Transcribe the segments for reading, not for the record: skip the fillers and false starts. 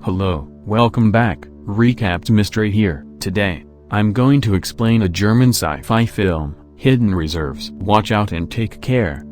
Hello, welcome back, Recapped Mystery here. Today, I'm going to explain a German sci-fi film, Hidden Reserves. Watch out and take care.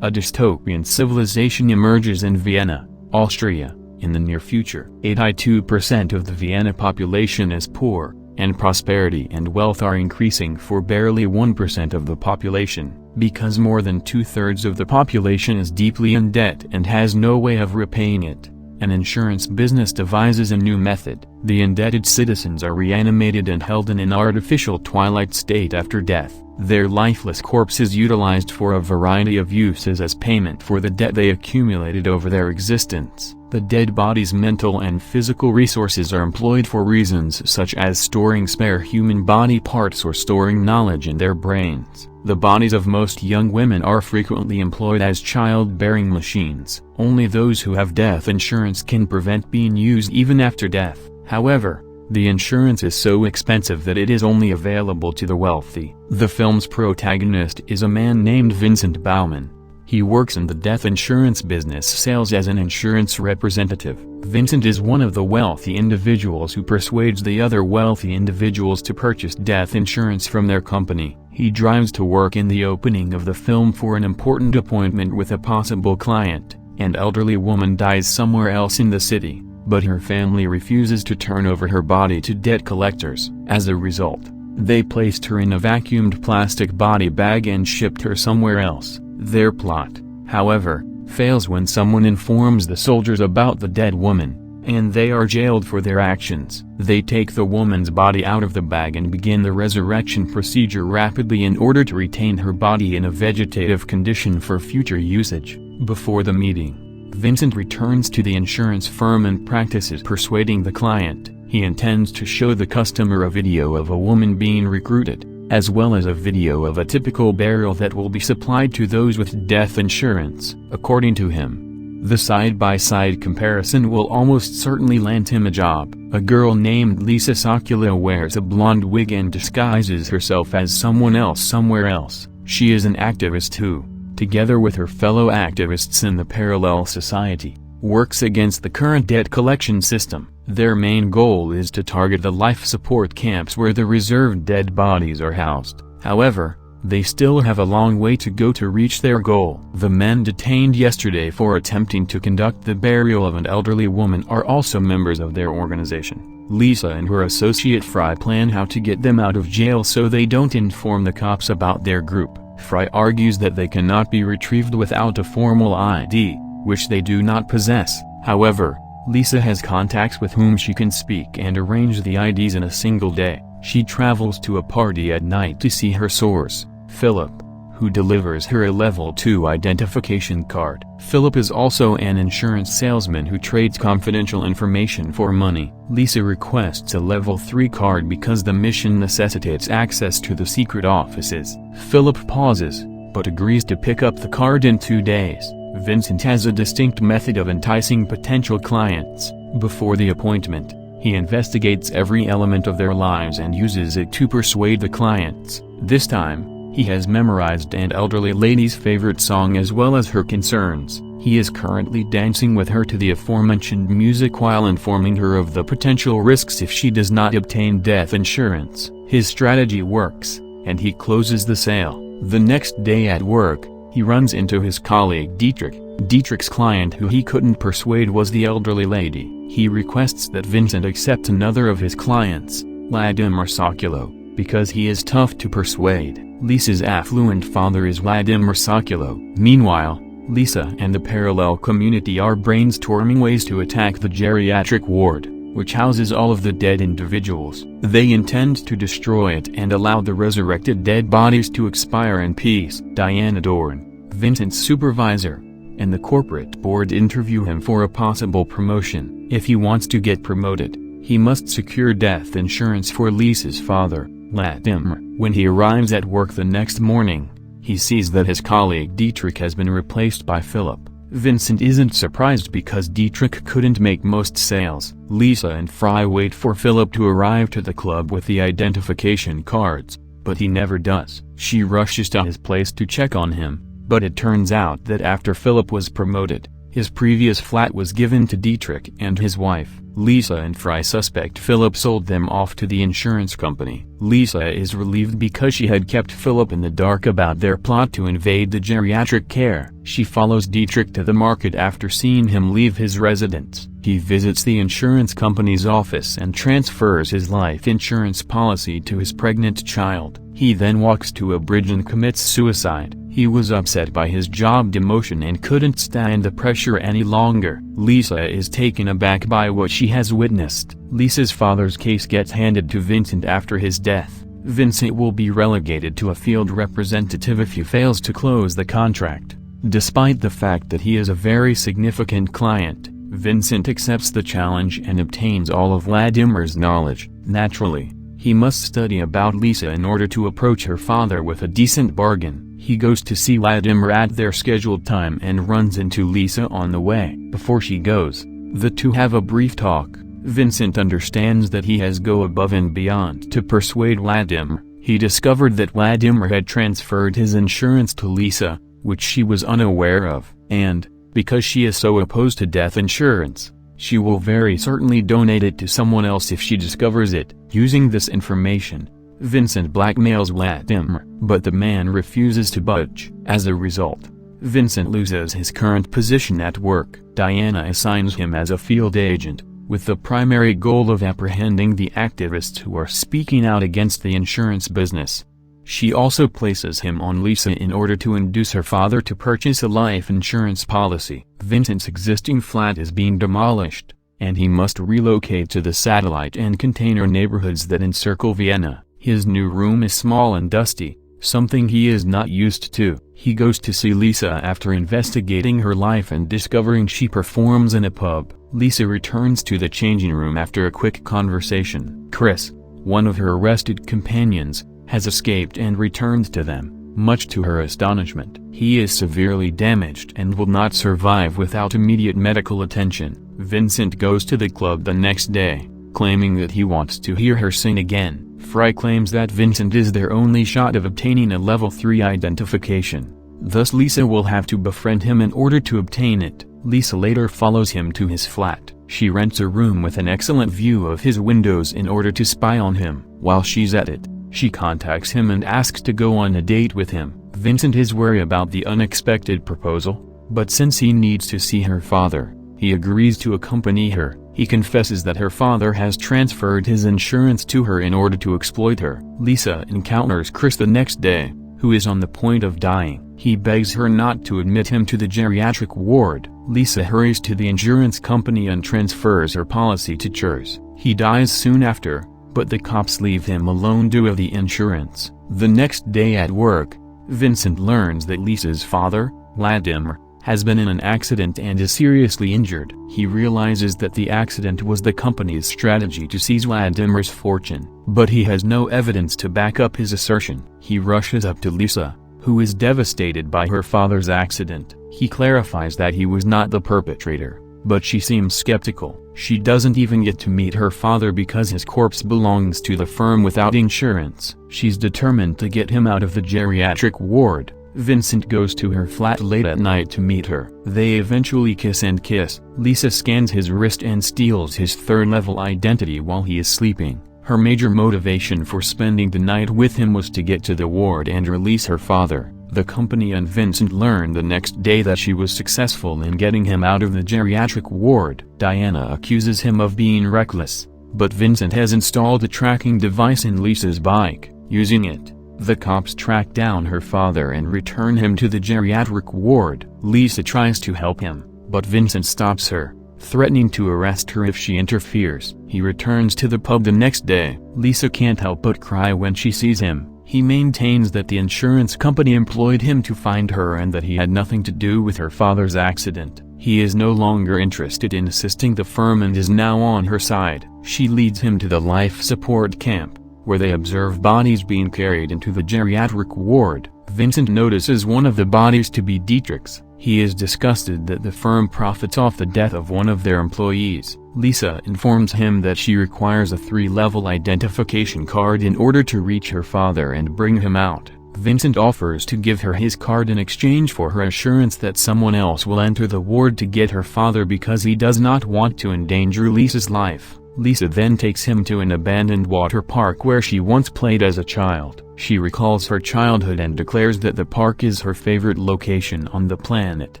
A dystopian civilization emerges in Vienna, Austria, in the near future. 82% of the Vienna population is poor, and prosperity and wealth are increasing for barely 1% of the population, because more than 2/3 of the population is deeply in debt and has no way of repaying it. An insurance business devises a new method. The indebted citizens are reanimated and held in an artificial twilight state after death. Their lifeless corpse is utilized for a variety of uses as payment for the debt they accumulated over their existence. The dead body's mental and physical resources are employed for reasons such as storing spare human body parts or storing knowledge in their brains. The bodies of most young women are frequently employed as child-bearing machines. Only those who have death insurance can prevent being used even after death. However, the insurance is so expensive that it is only available to the wealthy. The film's protagonist is a man named Vincent Baumann. He works in the death insurance business sales as an insurance representative. Vincent is one of the wealthy individuals who persuades the other wealthy individuals to purchase death insurance from their company. He drives to work in the opening of the film for an important appointment with a possible client. An elderly woman dies somewhere else in the city, but her family refuses to turn over her body to debt collectors. As a result, they placed her in a vacuumed plastic body bag and shipped her somewhere else. Their plot, however, fails when someone informs the soldiers about the dead woman, and they are jailed for their actions. They take the woman's body out of the bag and begin the resurrection procedure rapidly in order to retain her body in a vegetative condition for future usage. Before the meeting, Vincent returns to the insurance firm and practices persuading the client. He intends to show the customer a video of a woman being recruited, as well as a video of a typical burial that will be supplied to those with death insurance. According to him, the side-by-side comparison will almost certainly land him a job. A girl named Lisa Sokolow wears a blonde wig and disguises herself as someone else somewhere else. She is an activist who, together with her fellow activists in the parallel society, works against the current debt collection system. Their main goal is to target the life support camps where the reserved dead bodies are housed. However, they still have a long way to go to reach their goal. The men detained yesterday for attempting to conduct the burial of an elderly woman are also members of their organization. Lisa and her associate Fry plan how to get them out of jail so they don't inform the cops about their group. Fry argues that they cannot be retrieved without a formal ID, which they do not possess. However, Lisa has contacts with whom she can speak and arrange the IDs in a single day. She travels to a party at night to see her source, Philip, who delivers her a level 2 identification card. Philip is also an insurance salesman who trades confidential information for money. Lisa requests a level 3 card because the mission necessitates access to the secret offices. Philip pauses, but agrees to pick up the card in 2 days. Vincent has a distinct method of enticing potential clients. Before the appointment, he investigates every element of their lives and uses it to persuade the clients. This time, he has memorized an elderly lady's favorite song as well as her concerns. He is currently dancing with her to the aforementioned music while informing her of the potential risks if she does not obtain death insurance. His strategy works, and he closes the sale. The next day at work, he runs into his colleague Dietrich. Dietrich's client who he couldn't persuade was the elderly lady. He requests that Vincent accept another of his clients, Vladimir Sokolow, because he is tough to persuade. Lisa's affluent father is Vladimir Sokolow. Meanwhile, Lisa and the parallel community are brainstorming ways to attack the geriatric ward, which houses all of the dead individuals. They intend to destroy it and allow the resurrected dead bodies to expire in peace. Diana Dorn, Vincent's supervisor, and the corporate board interview him for a possible promotion. If he wants to get promoted, he must secure death insurance for Lisa's father, Vladimir. When he arrives at work the next morning, he sees that his colleague Dietrich has been replaced by Philip. Vincent isn't surprised because Dietrich couldn't make most sales. Lisa and Fry wait for Philip to arrive to the club with the identification cards, but he never does. She rushes to his place to check on him, but it turns out that after Philip was promoted, His previous flat was given to Dietrich and his wife, Lisa, and Fry suspect Philip sold them off to the insurance company. Lisa is relieved because she had kept Philip in the dark about their plot to invade the geriatric care. She follows Dietrich to the market after seeing him leave his residence. He visits the insurance company's office and transfers his life insurance policy to his pregnant child. He then walks to a bridge and commits suicide. He was upset by his job demotion and couldn't stand the pressure any longer. Lisa is taken aback by what she has witnessed. Lisa's father's case gets handed to Vincent after his death. Vincent will be relegated to a field representative if he fails to close the contract. Despite the fact that he is a very significant client, Vincent accepts the challenge and obtains all of Vladimir's knowledge. Naturally, he must study about Lisa in order to approach her father with a decent bargain. He goes to see Vladimir at their scheduled time and runs into Lisa on the way. Before she goes, the two have a brief talk. Vincent understands that he has go above and beyond to persuade Vladimir. He discovered that Vladimir had transferred his insurance to Lisa, which she was unaware of, and, because she is so opposed to death insurance, she will very certainly donate it to someone else if she discovers it. Using this information, Vincent blackmails Vladimir, but the man refuses to budge. As a result, Vincent loses his current position at work. Diana assigns him as a field agent, with the primary goal of apprehending the activists who are speaking out against the insurance business. She also places him on Lisa in order to induce her father to purchase a life insurance policy. Vincent's existing flat is being demolished, and he must relocate to the satellite and container neighborhoods that encircle Vienna. His new room is small and dusty, something he is not used to. He goes to see Lisa after investigating her life and discovering she performs in a pub. Lisa returns to the changing room after a quick conversation. Chris, one of her arrested companions, has escaped and returned to them. Much to her astonishment, he is severely damaged and will not survive without immediate medical attention. Vincent goes to the club the next day, claiming that he wants to hear her sing again. Fry claims that Vincent is their only shot of obtaining a level 3 identification. Thus Lisa will have to befriend him in order to obtain it. Lisa later follows him to his flat. She rents a room with an excellent view of his windows in order to spy on him. While she's at it, she contacts him and asks to go on a date with him. Vincent is worried about the unexpected proposal, but since he needs to see her father, he agrees to accompany her. He confesses that her father has transferred his insurance to her in order to exploit her. Lisa encounters Chris the next day, who is on the point of dying. He begs her not to admit him to the geriatric ward. Lisa hurries to the insurance company and transfers her policy to Chers. He dies soon after, but the cops leave him alone due to the insurance. The next day at work, Vincent learns that Lisa's father, Vladimir, has been in an accident and is seriously injured. He realizes that the accident was the company's strategy to seize Vladimir's fortune, but he has no evidence to back up his assertion. He rushes up to Lisa, who is devastated by her father's accident. He clarifies that he was not the perpetrator, but she seems skeptical. She doesn't even get to meet her father because his corpse belongs to the firm without insurance. She's determined to get him out of the geriatric ward. Vincent goes to her flat late at night to meet her. They eventually kiss. Lisa scans his wrist and steals his third-level identity while he is sleeping. Her major motivation for spending the night with him was to get to the ward and release her father. The company and Vincent learn the next day that she was successful in getting him out of the geriatric ward. Diana accuses him of being reckless, but Vincent has installed a tracking device in Lisa's bike. Using it, the cops track down her father and return him to the geriatric ward. Lisa tries to help him, but Vincent stops her, threatening to arrest her if she interferes. He returns to the pub the next day. Lisa can't help but cry when she sees him. He maintains that the insurance company employed him to find her and that he had nothing to do with her father's accident. He is no longer interested in assisting the firm and is now on her side. She leads him to the life support camp, where they observe bodies being carried into the geriatric ward. Vincent notices one of the bodies to be Dietrich's. He is disgusted that the firm profits off the death of one of their employees. Lisa informs him that she requires a 3-level identification card in order to reach her father and bring him out. Vincent offers to give her his card in exchange for her assurance that someone else will enter the ward to get her father because he does not want to endanger Lisa's life. Lisa then takes him to an abandoned water park where she once played as a child. She recalls her childhood and declares that the park is her favorite location on the planet.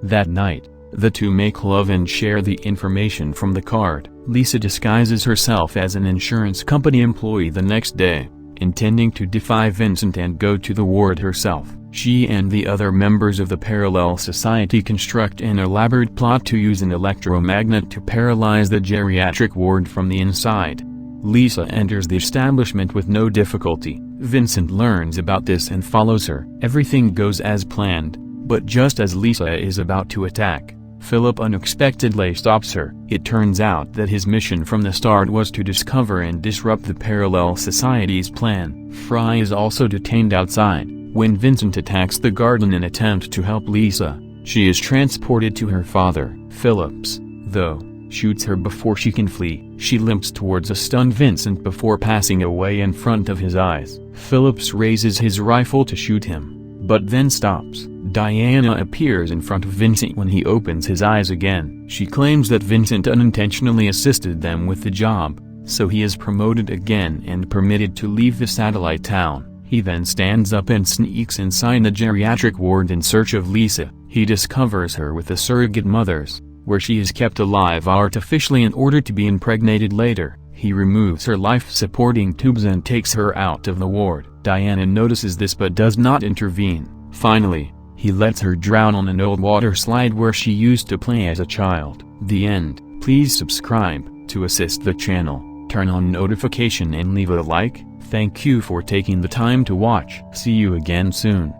That night, the two make love and share the information from the card. Lisa disguises herself as an insurance company employee the next day, intending to defy Vincent and go to the ward herself. She and the other members of the parallel society construct an elaborate plot to use an electromagnet to paralyze the geriatric ward from the inside. Lisa enters the establishment with no difficulty. Vincent learns about this and follows her. Everything goes as planned, but just as Lisa is about to attack, Philip unexpectedly stops her. It turns out that his mission from the start was to discover and disrupt the parallel society's plan. Fry is also detained outside. When Vincent attacks the garden in an attempt to help Lisa, she is transported to her father. Phillips, though, shoots her before she can flee. She limps towards a stunned Vincent before passing away in front of his eyes. Phillips raises his rifle to shoot him, but then stops. Diana appears in front of Vincent when he opens his eyes again. She claims that Vincent unintentionally assisted them with the job, so he is promoted again and permitted to leave the satellite town. He then stands up and sneaks inside the geriatric ward in search of Lisa. He discovers her with the surrogate mothers, where she is kept alive artificially in order to be impregnated later. He removes her life-supporting tubes and takes her out of the ward. Diana notices this but does not intervene. Finally, he lets her drown on an old water slide where she used to play as a child. The end. Please subscribe to assist the channel, turn on notification and leave a like. Thank you for taking the time to watch. See you again soon.